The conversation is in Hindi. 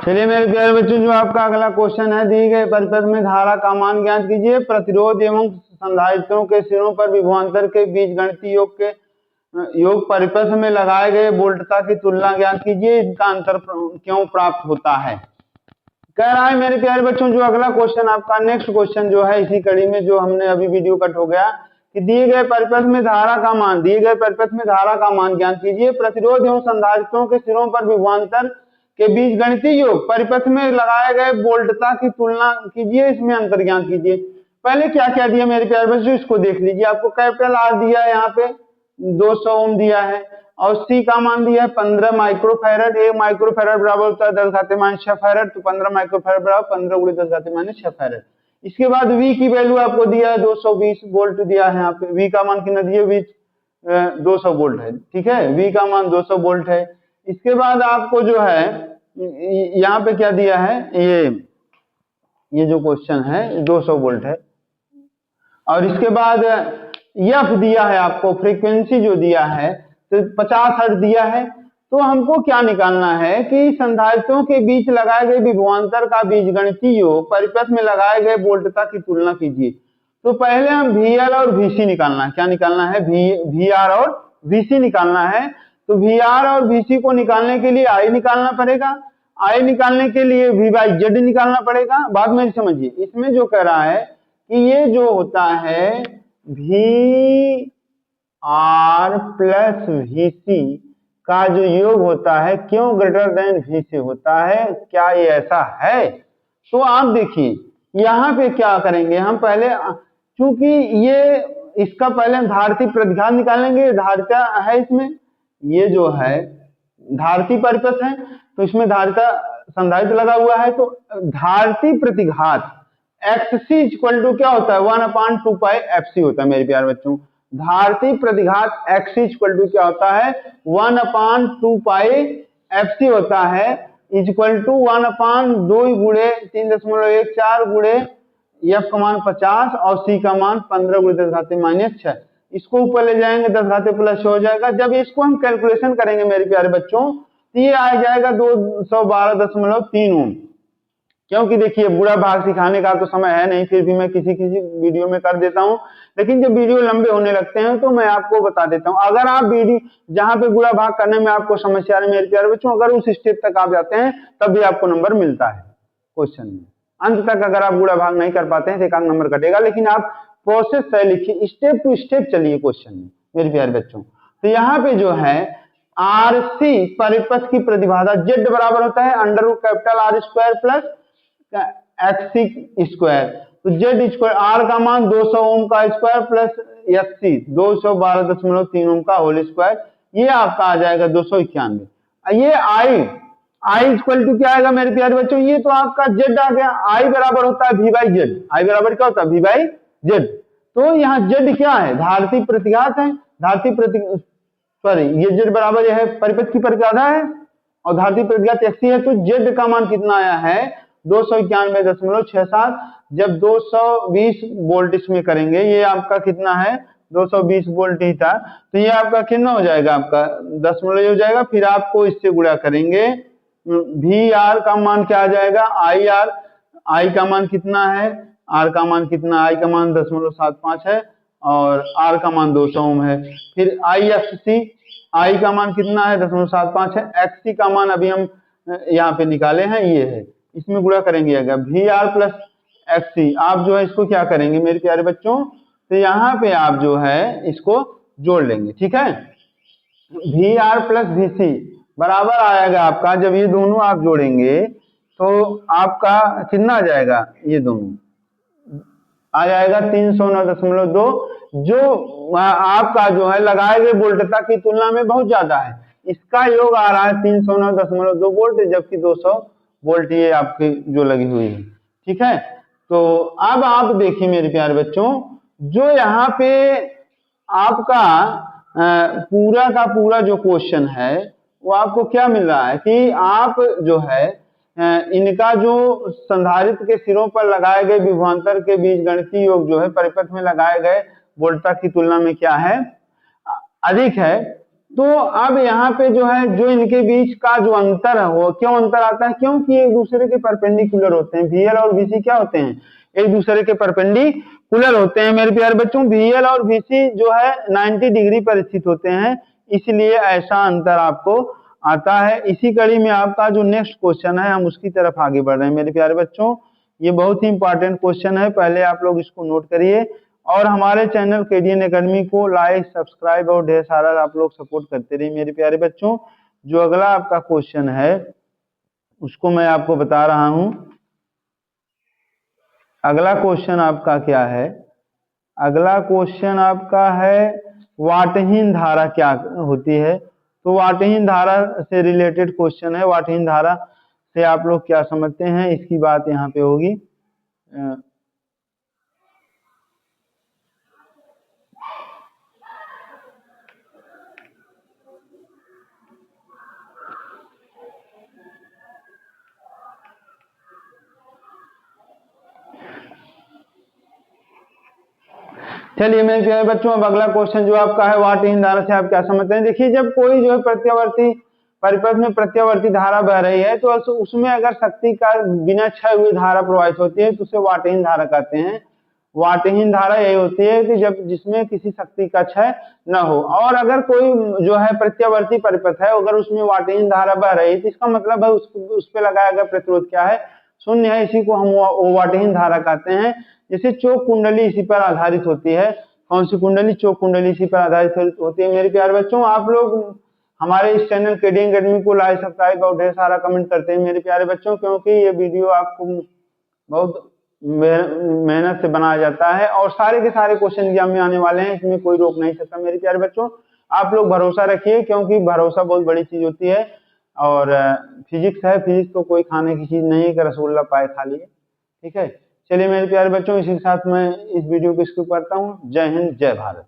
चलिए मेरे प्यारे बच्चों, जो आपका अगला क्वेश्चन है, दी गए परिपथ में धारा का मान ज्ञात कीजिए। प्रतिरोध एवं संधारित्रों के सिरों पर विभवांतर के बीच गणितीय योग परिपथ में लगाए गए वोल्टता की तुलना ज्ञात कीजिए। इनका अंतर क्यों प्राप्त होता है। कह रहा है मेरे प्यारे बच्चों, जो अगला क्वेश्चन आपका नेक्स्ट क्वेश्चन जो है इसी कड़ी में, जो हमने अभी वीडियो कट हो गया कि दिए गए परिपथ में धारा का मान ज्ञात कीजिए। प्रतिरोध एवं संधारित्रों के सिरों पर विभवांतर के बीच गणितीय योग परिपथ में लगाए गए वोल्टता की तुलना कीजिए, इसमें अंतर ज्ञात कीजिए। पहले क्या क्या दिया मेरे प्यारे बच्चों, इसको देख लीजिए। आपको कैपिटल आर दिया है, यहाँ पे 200 ओम दिया है, और सी का मान दिया है 15 माइक्रोफैरड। 1 माइक्रोफैरड बराबर होता है 10⁻⁶ फैरड, तो 15 माइक्रोफैरड बराबर 15 × 10⁻⁶ फैरड। इसके बाद V की वैल्यू आपको दिया है 220 वोल्ट दिया है। यहाँ पे V का मान कितना दिया, V 200 वोल्ट है, ठीक है, V का मान 200 वोल्ट है। इसके बाद आपको जो है यहाँ पे क्या दिया है, ये जो क्वेश्चन है 200 वोल्ट है। और इसके बाद एफ दिया है आपको, फ्रीक्वेंसी जो दिया है तो 50 हर्ट्ज दिया है। तो हमको क्या निकालना है कि संधारित्रों के बीच लगाए गए विभवांतर का बीजगणितीय योग परिपथ में लगाए गए वोल्टता की तुलना कीजिए। तो पहले हम VL और VC निकालना है। क्या निकालना है, VR और VC निकालना है। तो VR और VC को निकालने के लिए I निकालना पड़ेगा। I निकालने के लिए V/Z निकालना पड़ेगा। बात मेरी समझिए, इसमें जो कह रहा है कि ये जो होता है VR प्लस VC का जो योग होता है, क्यों ग्रेटर देन V से होता है, क्या ये ऐसा है। तो आप देखिए यहाँ पे क्या करेंगे, हम पहले चूंकि ये इसका पहले हम धारती प्रतिघात निकालेंगे। धारिता है इसमें, ये जो है धारती परिपथ है, तो इसमें धारिता संधारित्र लगा हुआ है। तो धारती प्रतिघात XC इक्वल टू क्या होता है, 1/2 पाई FC होता है मेरे प्यारे बच्चों। धारती प्रतिघात XC इक्वल टू क्या होता है, 1/2 पाई FC होता है, इक्वल टू 1/2 गुणे 3.14 गुणे F का मान 50 और C का मान 15 × 10⁻⁶। इसको ऊपर ले जाएंगे 10⁻+ हो जाएगा। जब इसको हम कैलकुलेशन करेंगे मेरे प्यारे बच्चों, तो ये आ जाएगा 212.3 ओम। क्योंकि देखिए बुरा भाग सिखाने का तो समय है नहीं, फिर भी मैं किसी वीडियो में कर देता हूं। लेकिन जब वीडियो लंबे होने लगते हैं तो मैं आपको बता देता हूं। अगर आप वीडियो जहां पे बुरा भाग करने में आपको समस्या आ रही है मेरे प्यारे बच्चों, अगर उस स्टेप तक आप जाते हैं तब भी आपको नंबर मिलता है क्वेश्चन में। अंत तक अगर आप बुरा भाग नहीं कर पाते हैं तो एक नंबर कटेगा। लेकिन आप प्रोसेस से लिखिए, स्टेप टू स्टेप चलिए क्वेश्चन में मेरे प्यारे बच्चों। तो यहाँ पे जो है RC परिपथ की प्रतिबाधा Z बराबर होता है √R² प्लस XC स्क्वायर। तो Z स्क्वायर R का मान 200 ओम का स्क्वायर प्लस XC 212.3 ओम का होल स्क्वायर, ये आपका आ जाएगा 291। ये I इक्वल टू क्या आएगा मेरे प्यारे बच्चों, ये तो आपका Z आ गया। I बराबर होता है V/Z। I बराबर क्या होता है, V/Z। तो यहाँ Z क्या है, धारती प्रतिघात है। ये Z बराबर है परिपथ की प्रतिबाधा है और धारती प्रतिघात XC है। तो Z का मान कितना आया है, 291.67। जब 220 वोल्ट इसमें करेंगे, ये आपका कितना है 220 वोल्ट ही था, तो ये आपका कितना हो जाएगा, आपका 10 हो जाएगा। फिर आपको इससे गुणा करेंगे, VR का मान क्या आ जाएगा, IR। I का मान कितना है, R का मान कितना, I का मान 10.75 है और R का मान 200 ओम है। फिर IFC, I का मान कितना है 10.75 है। XC का मान अभी हम यहाँ पे निकाले हैं, ये है। इसमें गुणा करेंगे अगर VR प्लस XC, आप जो है इसको क्या करेंगे मेरे प्यारे बच्चों, तो यहाँ पे आप जो है इसको जोड़ लेंगे, ठीक है। VR प्लस VC बराबर आएगा आपका, जब ये दोनों आप जोड़ेंगे तो आपका कितना आ जाएगा, ये दोनों आ जाएगा 309.2, जो आपका जो है लगाए गए वोल्टता की तुलना में बहुत ज्यादा है। इसका योग आ रहा है 309.2 वोल्ट, जबकि 200 वोल्ट ये आपकी जो लगी हुई है, ठीक है। तो अब आप देखिए मेरे प्यारे बच्चों, जो यहाँ पे आपका पूरा का पूरा जो क्वेश्चन है वो आपको क्या मिल रहा है कि आप जो है इनका जो संधारित्र के सिरों पर लगाए गए विभवांतर के बीच गणितीय योग जो है परिपथ में लगाए गए वोल्टता की तुलना में क्या है, अधिक है। तो अब यहाँ पे जो है, जो इनके बीच का जो अंतर है वो क्यों अंतर आता है, क्योंकि एक दूसरे के परपेंडिकुलर होते हैं। VL और VC क्या होते हैं, एक दूसरे के परपेंडिकुलर होते हैं मेरे प्यारे बच्चों। VL और VC जो है 90 डिग्री पर स्थित होते हैं, इसलिए ऐसा अंतर आपको आता है। इसी कड़ी में आपका जो नेक्स्ट क्वेश्चन है, हम उसकी तरफ आगे बढ़ रहे हैं मेरे प्यारे बच्चों। ये बहुत ही इंपॉर्टेंट क्वेश्चन है, पहले आप लोग इसको नोट करिए और हमारे चैनल केडीएन एकेडमी को लाइक, सब्सक्राइब और ढेर सारा आप लोग सपोर्ट करते रहिए मेरे प्यारे बच्चों। जो अगला आपका क्वेश्चन है उसको मैं आपको बता रहा हूं। अगला क्वेश्चन आपका क्या है, अगला क्वेश्चन आपका है वाटहीन धारा क्या होती है। तो वाटहीन धारा से रिलेटेड क्वेश्चन है। वाटहीन धारा से आप लोग क्या समझते हैं, इसकी बात यहाँ पे होगी। चलिए मेरे प्यारे बच्चों, अब अगला क्वेश्चन जो आपका है वाटहीन धारा से आप क्या समझते हैं। देखिए, जब कोई जो है प्रत्यावर्ती परिपथ में प्रत्यावर्ती धारा बह रही है तो उसमें अगर शक्ति का बिना क्षय हुई धारा प्रवाहित होती है तो उसे वाटहीन धारा कहते हैं। वाटहीन धारा यही होती है कि जब जिसमें किसी शक्ति का क्षय न हो। और अगर कोई जो है प्रत्यावर्ती परिपथ है, अगर उसमें वाटहीन धारा बह रही है तो इसका मतलब है उस पर लगाया गया प्रतिरोध क्या है, शून्य है। इसी को हम वाटहीन धारा कहते हैं। जैसे चौक कुंडली इसी पर आधारित होती है। कौन सी कुंडली, चौक कुंडली इसी पर आधारित होती है। मेरे प्यारे बच्चों, आप लोग हमारे इस चैनल केडीएन एकेडमी को लाइक, सब्सक्राइब और ढेर सारा कमेंट करते हैं मेरे प्यारे बच्चों, क्योंकि ये वीडियो आपको बहुत मेहनत से बनाया जाता है और सारे के सारे क्वेश्चन एग्जाम में आने वाले हैं, इसमें कोई रोक नहीं सकता मेरे प्यारे बच्चों। आप लोग भरोसा रखिए, क्योंकि भरोसा बहुत बड़ी चीज होती है। और फिजिक्स है, फिजिक्स तो कोई खाने की चीज नहीं है कि रसगुल्ला पाए खा लिए, ठीक है। चलिए मेरे प्यारे बच्चों, इसी के साथ मैं इस वीडियो को स्किप करता हूँ। जय हिंद, जय भारत।